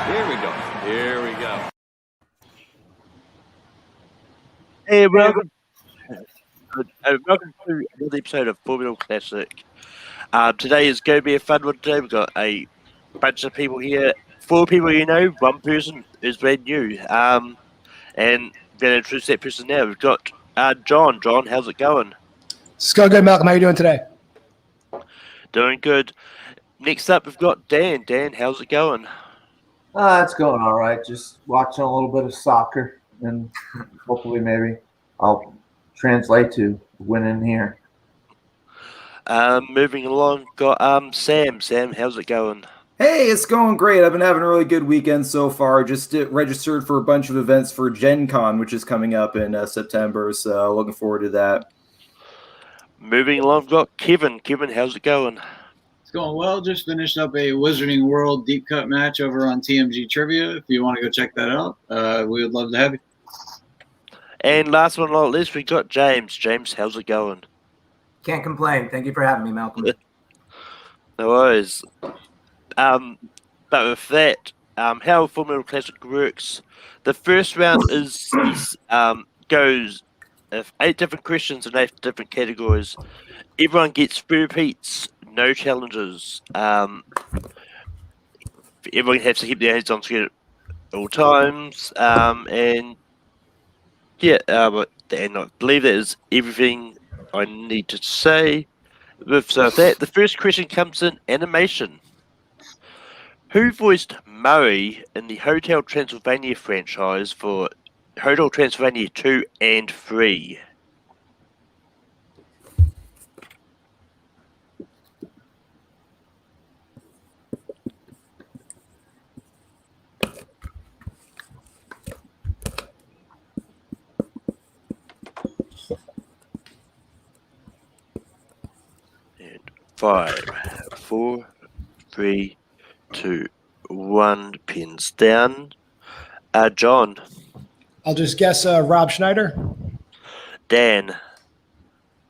Here we go. Here we go. Hey, welcome to another episode of Formula Classic. Today is going to be a fun one today. We've got a bunch of people here. 4 people you know, 1 person is brand new. And I'm going to introduce that person now. We've got John. John, how's it going? It's going good, Malcolm. How you doing today? Doing good. Next up, we've got Dan. Dan, how's it going? It's going all right. Just watching a little bit of soccer, and hopefully maybe I'll translate to winning here. Moving along, got Sam. Sam, how's it going? Hey, it's going great. I've been having a really good weekend so far. Just registered for a bunch of events for Gen Con, which is coming up in September, so looking forward to that. Moving along, we've got Kevin. Kevin, how's it going? It's going well. Just finished up a Wizarding World deep cut match over on TMG Trivia. If you want to go check that out, we would love to have you. And last but not least, we got James. James, how's it going? Can't complain. Thank you for having me, Malcolm. No worries. But with that, how Formula Classic works, the first round goes 8 different questions in 8 different categories. Everyone gets 3 repeats, no challenges. Everyone has to keep their hands on screen at all times. And I believe that is everything I need to say. With that, the first question comes in animation. Who voiced Murray in the Hotel Transylvania franchise for Hotel Transylvania 2 and 3? And 5, 4, 3, 2, 1. Pins down. John. I'll just guess Rob Schneider. Dan.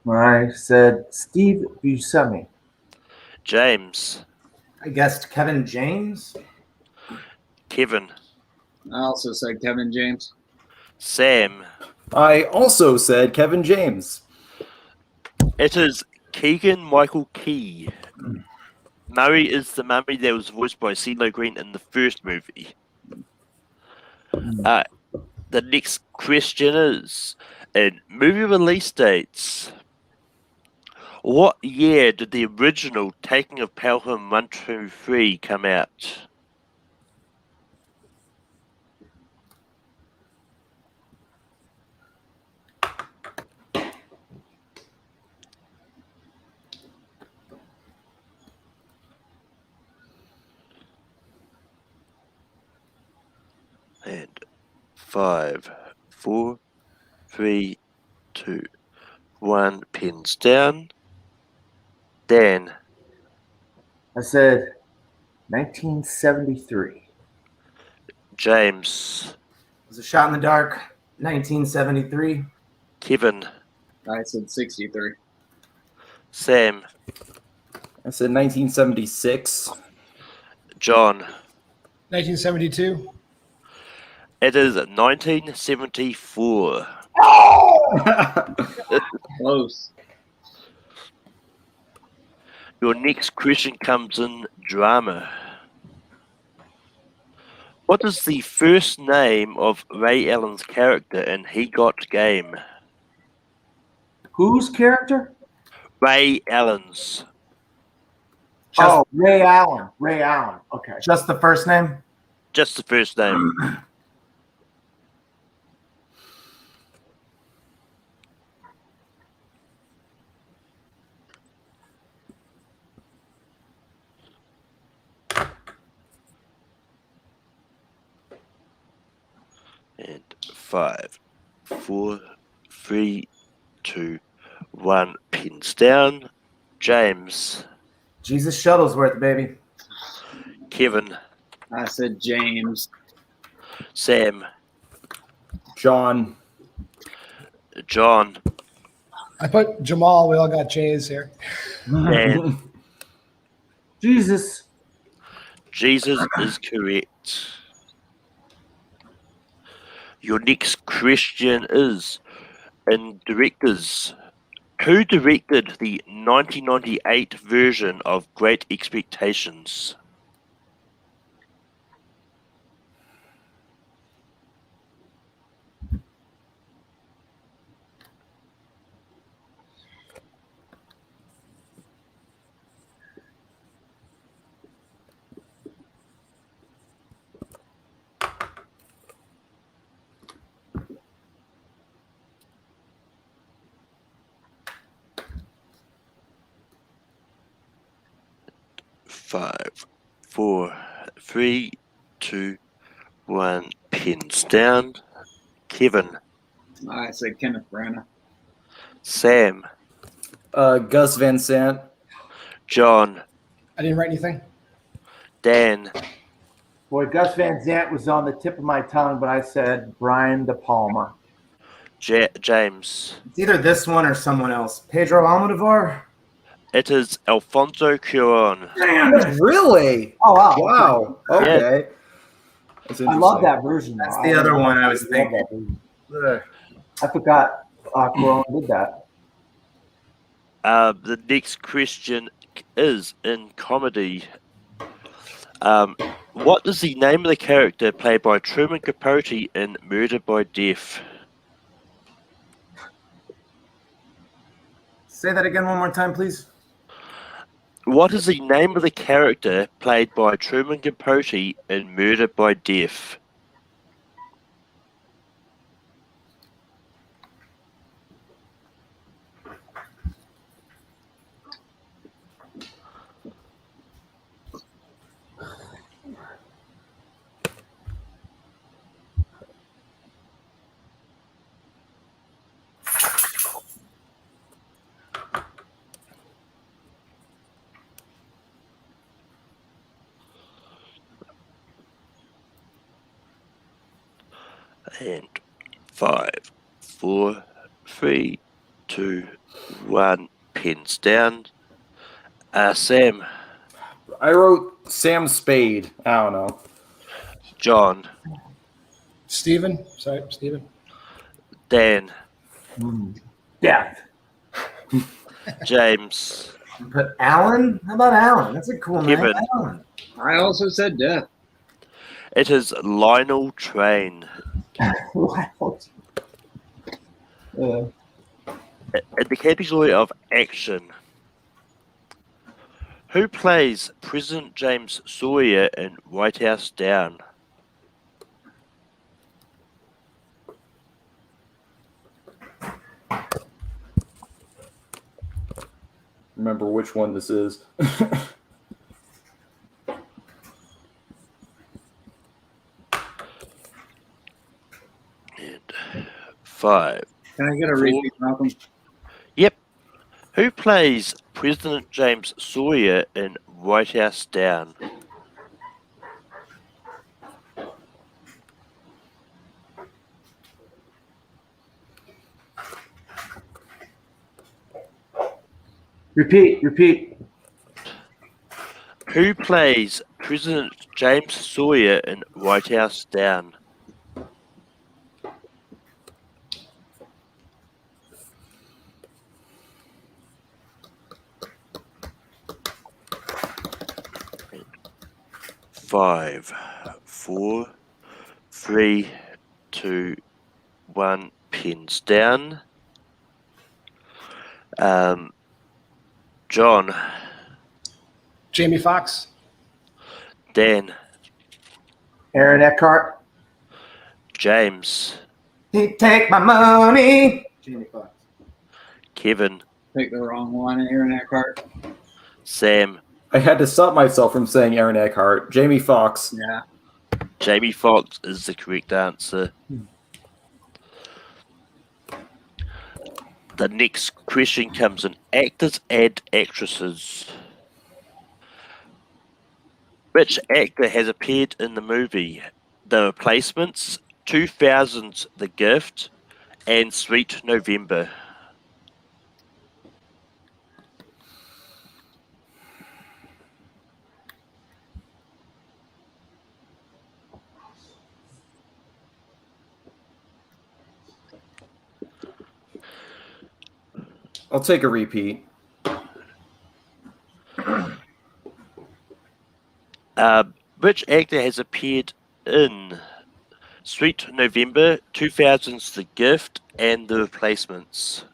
I said Steve Buscemi. James. I guessed Kevin James. Kevin. I also said Kevin James. Sam. I also said Kevin James. It is Keegan Michael Key. Murray is the mummy that was voiced by CeeLo Green in the first movie. The next question is, in movie release dates, what year did the original Taking of Pelham 1, 2, 3 come out? And 5, 4, 3, 2, 1. Pins down. Dan. I said 1973. James. It was a shot in the dark. 1973. Kevin. I said 63. Sam. I said 1976. John. 1972. It is 1974. Close. Your next question comes in drama. What is the first name of Ray Allen's character in He Got Game? Whose character? Ray Allen's. Ray Allen. Ray Allen. Okay. Just the first name? Just the first name. And 5, 4, 3, 2, 1. Pins down. James. Jesus Shuttlesworth, baby. Kevin. I said James. Sam. John. John. I put Jamal. We all got J's here. And Jesus. Jesus is correct. Your next question is, in directors, who directed the 1998 version of Great Expectations? Five, four, three, two, one. Pins down. Kevin, I say Kenneth Branagh. Sam, Gus Van Sant. John, I didn't write anything. Dan, Boy, Gus Van Sant was on the tip of my tongue, but I said Brian De Palma. James. It's either this one or someone else. Pedro Almodovar? It is Alfonso Cuarón. Really? Oh, wow. Wow. Okay. That's I interesting. love that version. That's though. the other one I was love thinking. that version. I forgot Cuarón did that. The next question is in comedy. What is the name of the character played by Truman Capote in Murder by Death? Say that again one more time, please. What is the name of the character played by Truman Capote in Murder by Death? And 5, 4, 3, 2, 1. Pens down. Sam, I wrote Sam Spade. I don't know. John, Steven. Sorry, Steven. Dan, Death. James, But Alan? How about Alan? That's a cool name. Kevin. Alan. I also said Death. It is Lionel Train. Wow. In the category of action, who plays President James Sawyer in White House Down? Remember which one this is. And 5. Can I get a repeat, Malcolm? Yep. Who plays President James Sawyer in White House Down? Repeat. Who plays President James Sawyer in White House Down? Five, 4, 3, 2, 1. Pins down. John, Jamie Foxx. Dan, Aaron Eckhart. James, He take my money. Jamie Foxx. Kevin, Pick the wrong one, Aaron Eckhart. Sam, I had to stop myself from saying Aaron Eckhart. Jamie Foxx. Yeah. Jamie Foxx is the correct answer. The next question comes in actors and actresses. Which actor has appeared in the movie The Replacements, 2000's The Gift, and Sweet November? I'll take a repeat. Which actor has appeared in Sweet November, 2000's The Gift, and The Replacements?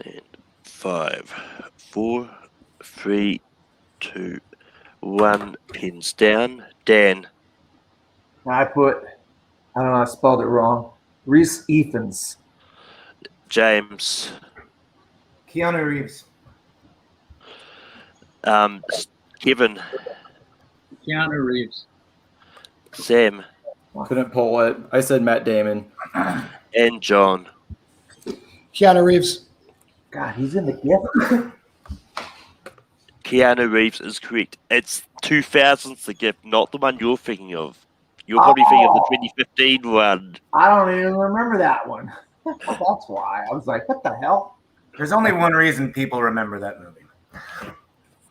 And 5, 4, 3, 2, 1. Pins down. Dan. I don't know, I spelled it wrong. Reese Ephens. James. Keanu Reeves. Kevin. Keanu Reeves. Sam. Couldn't pull it. I said Matt Damon. And John. Keanu Reeves. God, he's in The Gift. Keanu Reeves is correct. It's 2000's The Gift, not the one you're thinking of. You're probably thinking of the 2015 one. I don't even remember that one. That's why. I was like, what the hell? There's only one reason people remember that movie.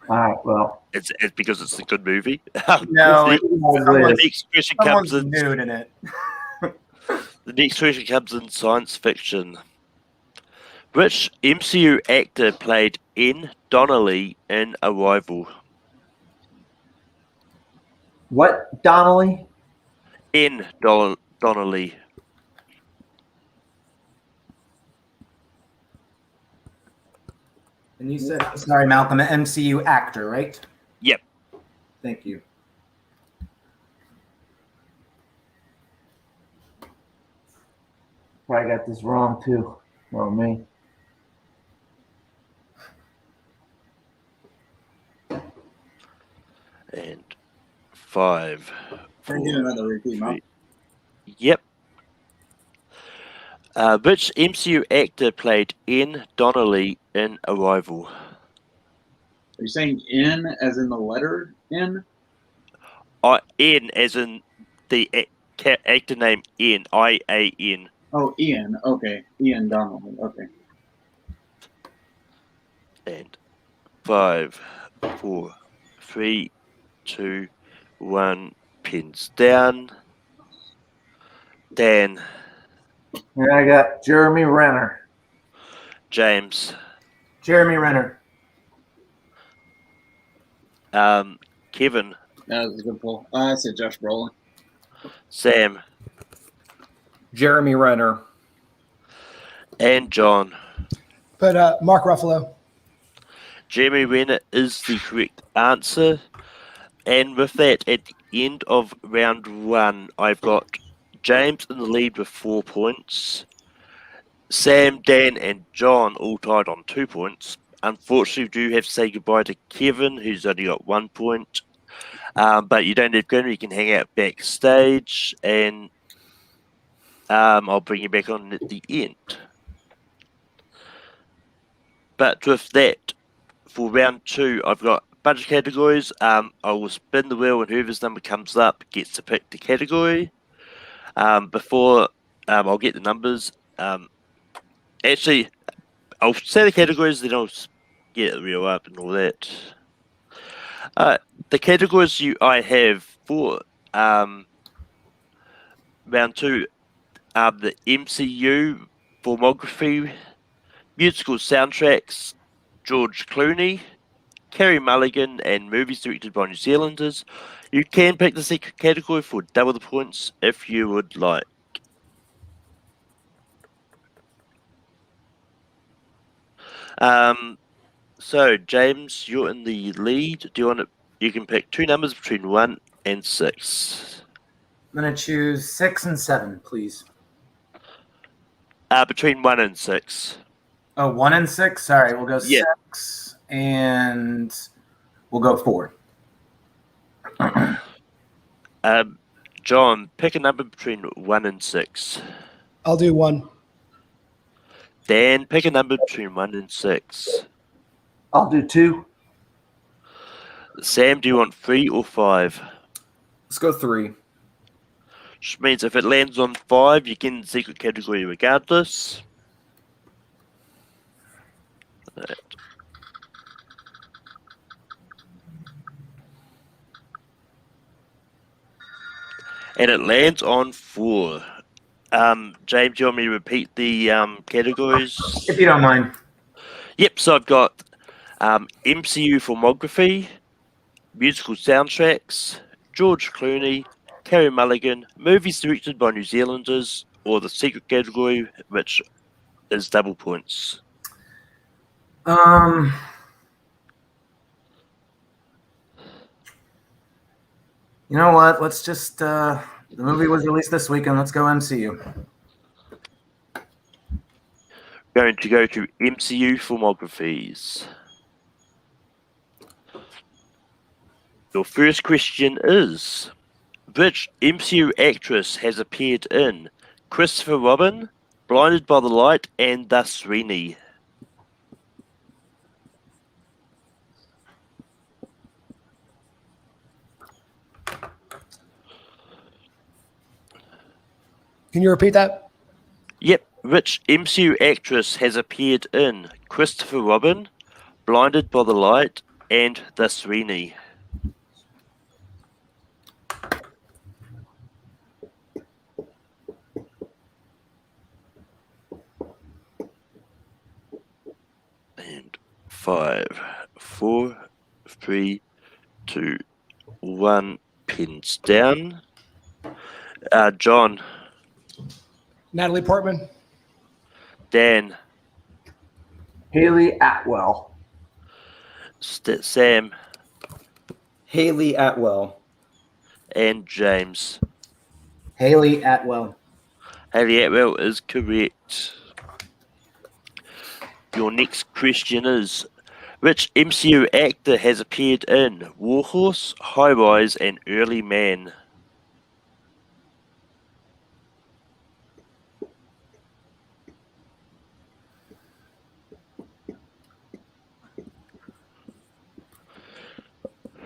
All right, well. It's because it's a good movie. No, The next question comes someone's in. nude in it. The next question comes in science fiction. Which MCU actor played N. Donnelly in Arrival? What, Donnelly? N. Donnelly. And you said, sorry, Malcolm, an MCU actor, right? Yep. Thank you. Probably got this wrong, too. Oh, me. And 5. Can I get another repeat, Mom? Yep. Which MCU actor played N. Donnelly in Arrival? Are you saying N as in the letter N? N as in the actor name N. I-A-N. Oh, Ian. Okay. Ian Donnelly. Okay. And 5, 4, 3, 2, 1. Pins down. Dan. And I got Jeremy Renner. James. Jeremy Renner. Kevin. That was a good pull. I said Josh Brolin. Sam. Jeremy Renner. And John. But Mark Ruffalo. Jeremy Renner is the correct answer. And with that, at the end of round 1, I've got James in the lead with 4 points. Sam, Dan, and John all tied on 2 points. Unfortunately, we do have to say goodbye to Kevin, who's only got 1 point. But you don't have to go, you can hang out backstage, and I'll bring you back on at the end. But with that, for round 2, I've got a bunch of categories. I will spin the wheel, and whoever's number comes up gets to pick the category. Before I'll get the numbers. Actually, I'll say the categories, then I'll get the wheel up and all that. The categories I have for round 2 are the MCU, filmography, musical soundtracks, George Clooney, Carey Mulligan, and movies directed by New Zealanders. You can pick the second category for double the points if you would like. So James, you're in the lead. Do you want to? You can pick 2 numbers between 1 and 6. I'm going to choose 6 and 7, please. Between 1 and 6. Oh, 1 and 6? Sorry, we'll go Yeah. 6 and we'll go 4. John, pick a number between 1 and 6. I'll do 1. Dan, pick a number between 1 and 6. I'll do 2. Sam, do you want 3 or 5? Let's go 3. Which means if it lands on 5, you get in the secret category regardless. Right. And it lands on 4. James, do you want me to repeat the categories? If you don't mind. Yep, so I've got MCU filmography, musical soundtracks, George Clooney, Carey Mulligan, movies directed by New Zealanders, or the secret category, which is double points. You know what? Let's just the movie was released this weekend. Let's go MCU. Going to go to MCU filmographies. Your first question is, which MCU actress has appeared in Christopher Robin, Blinded by the Light, and The Sweeney? Can you repeat that? Yep. Which MCU actress has appeared in Christopher Robin, Blinded by the Light, and The Sweeney? And 5, 4, 3, 2, 1. Pins down. John. Natalie Portman. Dan. Haley Atwell. Sam. Haley Atwell. And James. Haley Atwell. Haley Atwell is correct. Your next question is, which MCU actor has appeared in Warhorse, High Rise, and Early Man?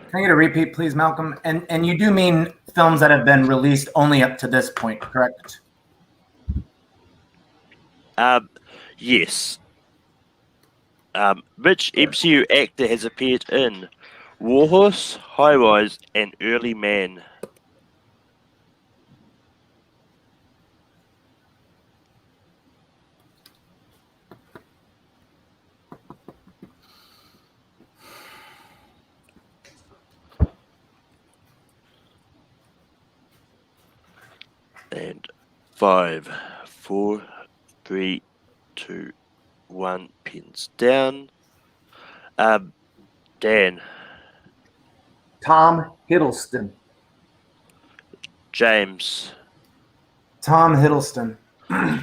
Can I get a repeat, please, Malcolm? And you do mean films that have been released only up to this point, correct? Yes. Which MCU actor has appeared in Warhorse, High Rise, and Early Man? And 5, 4, 3, 2, 1. Pins down. Dan. Tom Hiddleston. James. Tom Hiddleston.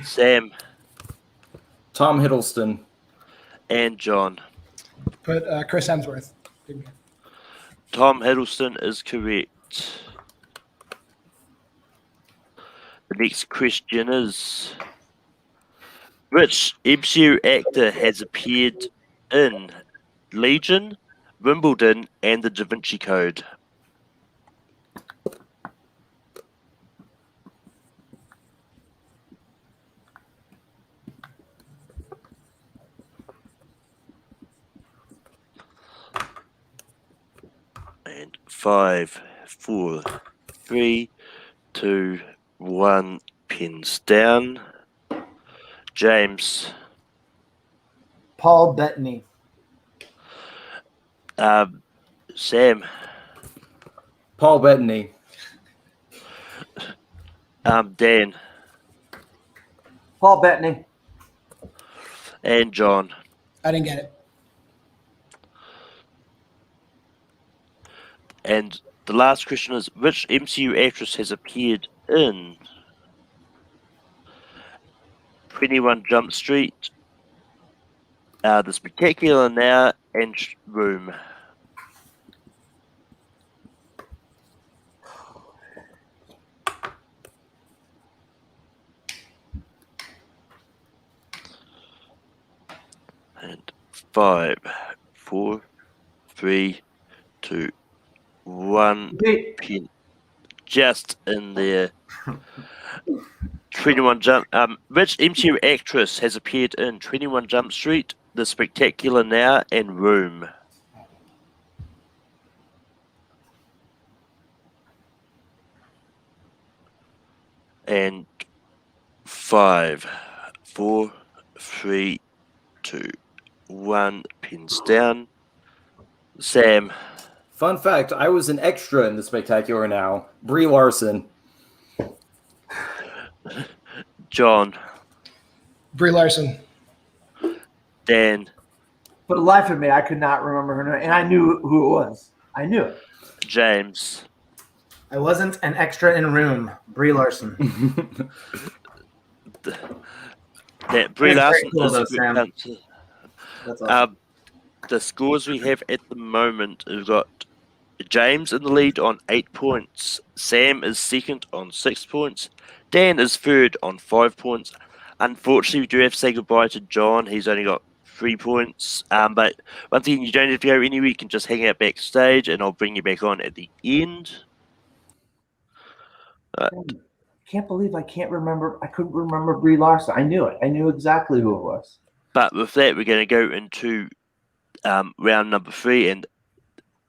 Sam. Tom Hiddleston. And John. Put Chris Hemsworth. Tom Hiddleston is correct. The next question is, which MCU actor has appeared in Legion, Wimbledon, and The Da Vinci Code? And 5, 4, 3, 2, 1. Pins down. James. Paul Bettany. Sam. Paul Bettany. Dan. Paul Bettany. And John. I didn't get it. And the last question is, which MCU actress has appeared in 21 Jump Street, The Spectacular Now, and Room? And 5, 4, 3, 2, 1. Pin just in there. 21 Jump. Which MCU actress has appeared in 21 Jump Street, The Spectacular Now, and Room? And 5, 4, 3, 2, 1. Pins down. Sam. Fun fact, I was an extra in the Spectacular Now. Brie Larson. John. Brie Larson. Dan. For the life of me, I could not remember her name, and I knew who it was. I knew it. James. I wasn't an extra in room. Brie Larson. That Brie That's Larson very cool, is though, a good Sam. answer. That's awesome. The scores we have at the moment, we've got James in the lead on 8 points. Sam is second on 6 points. Dan is third on 5 points. Unfortunately, we do have to say goodbye to John. He's only got 3 points. But once again, you don't have to go anywhere. You can just hang out backstage, and I'll bring you back on at the end. Can't believe I can't remember. I couldn't remember Brie Larson. I knew it. I knew exactly who it was. But with that, we're going to go into round number 3, and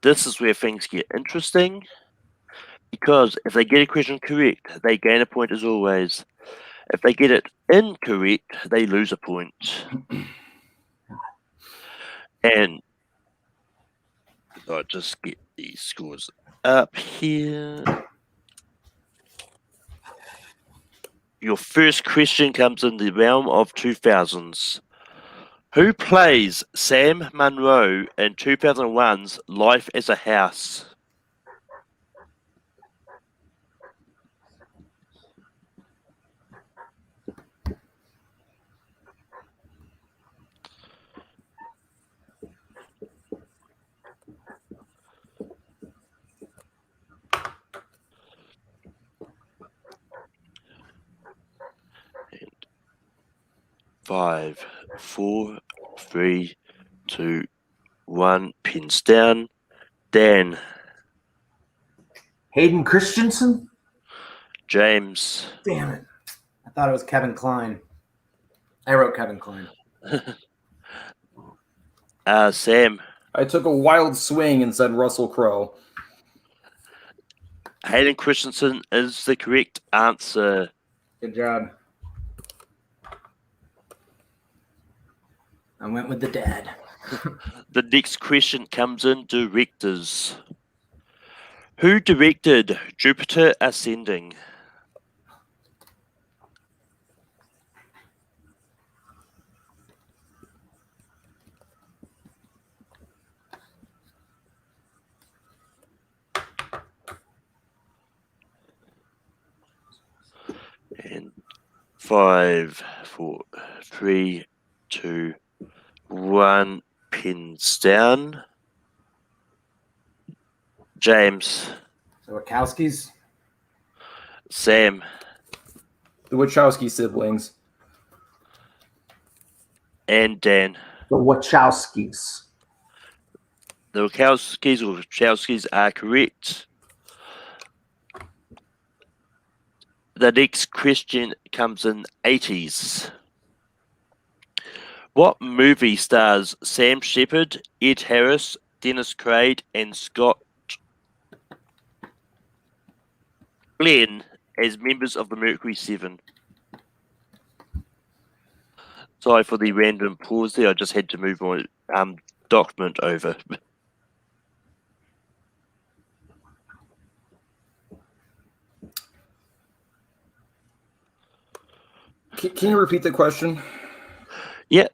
this is where things get interesting. Because if they get a question correct, they gain a point as always. If they get it incorrect, they lose a point. And I'll just get these scores up here. Your first question comes in the realm of 2000s. Who plays Sam Monroe in 2001's Life as a House? And 5, 4, 3, 2, 1. Pins down. Dan. Hayden Christensen? James. Damn it. I thought it was Kevin Kline. I wrote Kevin Kline. Sam. I took a wild swing and said Russell Crowe. Hayden Christensen is the correct answer. Good job. I went with the dad. The next question comes in directors. Who directed Jupiter Ascending? And 5, 4, 3, 2, 1. Pins down. James. The Wachowskis. Sam. The Wachowski siblings. And Dan. The Wachowskis. The Wachowskis are correct. The next question comes in 80s. What movie stars Sam Shepard, Ed Harris, Dennis Quaid, and Scott Glenn as members of the Mercury 7? Sorry for the random pause there. I just had to move my document over. Can you repeat the question? Yeah.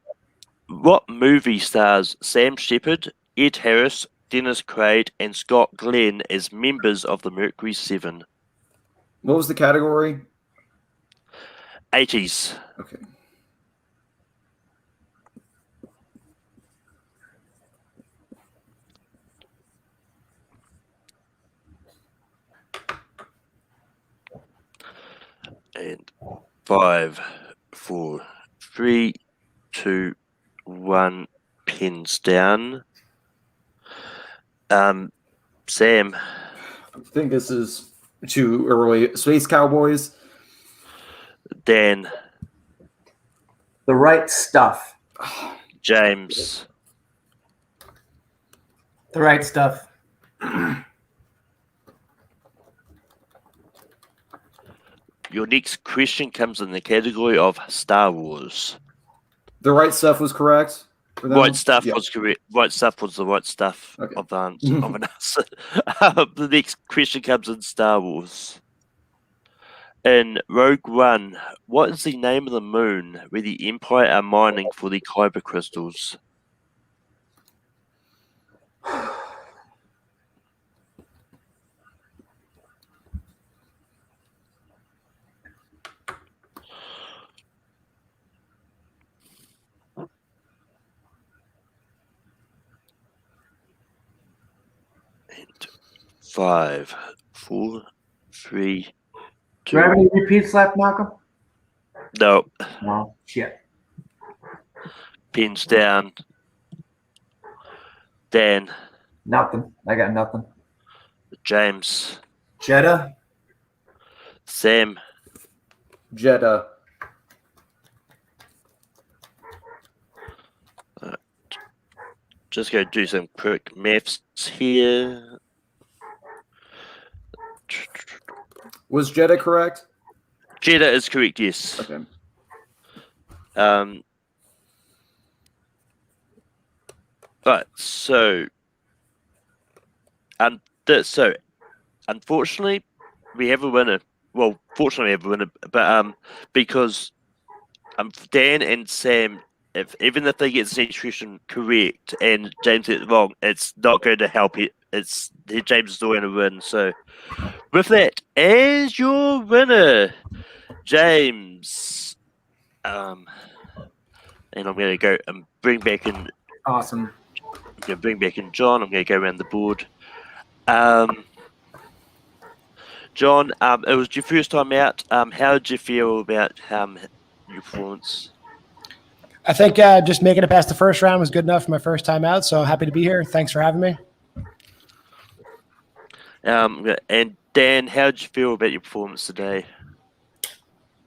What movie stars Sam Shepard, Ed Harris, Dennis Quaid, and Scott Glenn as members of the Mercury 7? What was the category? 80s. Okay. And 5, 4, 3, 2, 1. Pins down. Sam. I think this is too early. Space Cowboys. Dan. The Right Stuff. James. The Right Stuff. Your next question comes in the category of Star Wars. The right stuff was correct. For them? Right stuff Yeah. was correct. Right stuff was the right stuff Okay. of an answer. The next question comes in Star Wars. In Rogue One, what is the name of the moon where the Empire are mining for the Kyber crystals? And 5, 4, 3, 2. Do you have any repeats left, Malcolm? No, No. Shit. pins down. Dan, Nothing. I got nothing. James, Jeddah. Sam, Jeddah. just going to do some quick maths here. Was Jeddah correct? Jeddah is correct, yes. Okay. Right, so unfortunately, we have a winner. Well, fortunately, we have a winner, but because Dan and Sam, even if they get the next question correct and James gets it wrong, it's not going to help it. James is still going to win. So, with that, as your winner, James, and I'm going to go and bring back in. Awesome. I'm going to bring back in John. I'm going to go around the board. John, it was your first time out. How did you feel about your performance? I think just making it past the first round was good enough for my first time out. So happy to be here. Thanks for having me. And Dan, how did you feel about your performance today?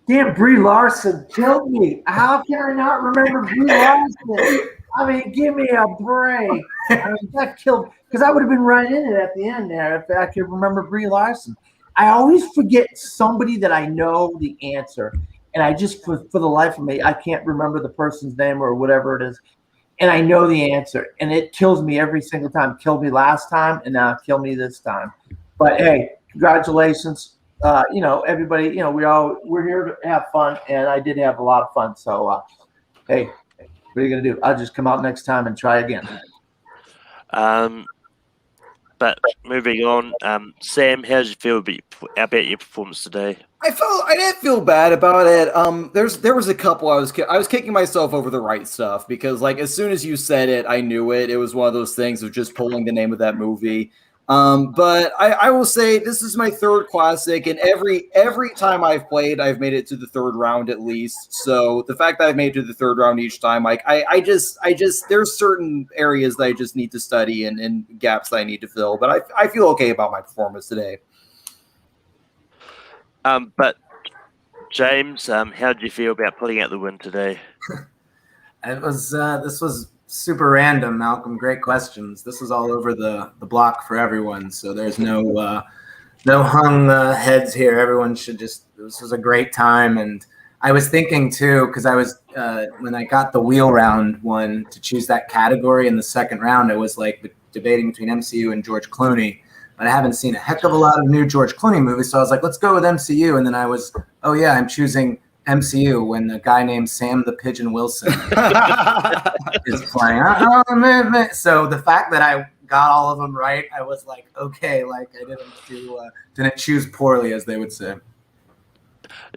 Damn, Brie Larson killed me. How can I not remember Brie Larson? I mean, give me a break. I mean, that killed because I would have been right in it at the end there if I could remember Brie Larson. I always forget somebody that I know the answer, and I just for the life of me, I can't remember the person's name or whatever it is, and I know the answer, and it kills me every single time. Killed me last time, and now kill me this time. But hey, congratulations. Everybody, we're here to have fun, and I did have a lot of fun. So, hey, what are you gonna do? I'll just come out next time and try again. But moving on, Sam, how did you feel about your performance today? I didn't feel bad about it. There was a couple I was kicking myself over the right stuff because like as soon as you said it, I knew it. It was one of those things of just pulling the name of that movie. But I will say this is my third classic, and every time I've played, I've made it to the third round at least. So the fact that I've made it to the third round each time, like I just there's certain areas that I just need to study and gaps that I need to fill. But I feel okay about my performance today. But James, how did you feel about putting out the win today? It was this was super random, Malcolm. Great questions. This was all over the block for everyone, so there's no hung heads here. Everyone should just. This was a great time, and I was thinking too because I was when I got the wheel round one to choose that category in the second round, I was like debating between MCU and George Clooney. But I haven't seen a heck of a lot of new George Clooney movies, so I was like, let's go with MCU. And then I was, oh yeah, I'm choosing MCU when the guy named Sam the Pigeon Wilson is playing. So the fact that I got all of them right, I was like, okay, like I didn't choose poorly, as they would say.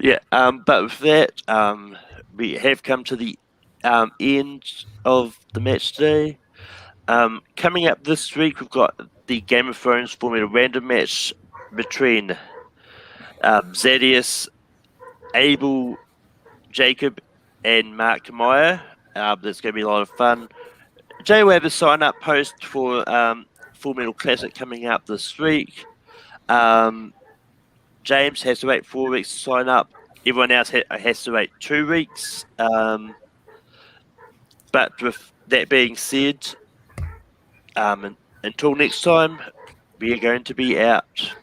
Yeah, but with that, we have come to the end of the match today. Coming up this week, we've got the Game of Thrones Formula Random match between Zadius, Abel, Jacob, and Mark Meyer. That's going to be a lot of fun. Jay will have a sign-up post for Full Metal Classic coming up this week. James has to wait 4 weeks to sign up. Everyone else has to wait 2 weeks. But with that being said, until next time, we are going to be out.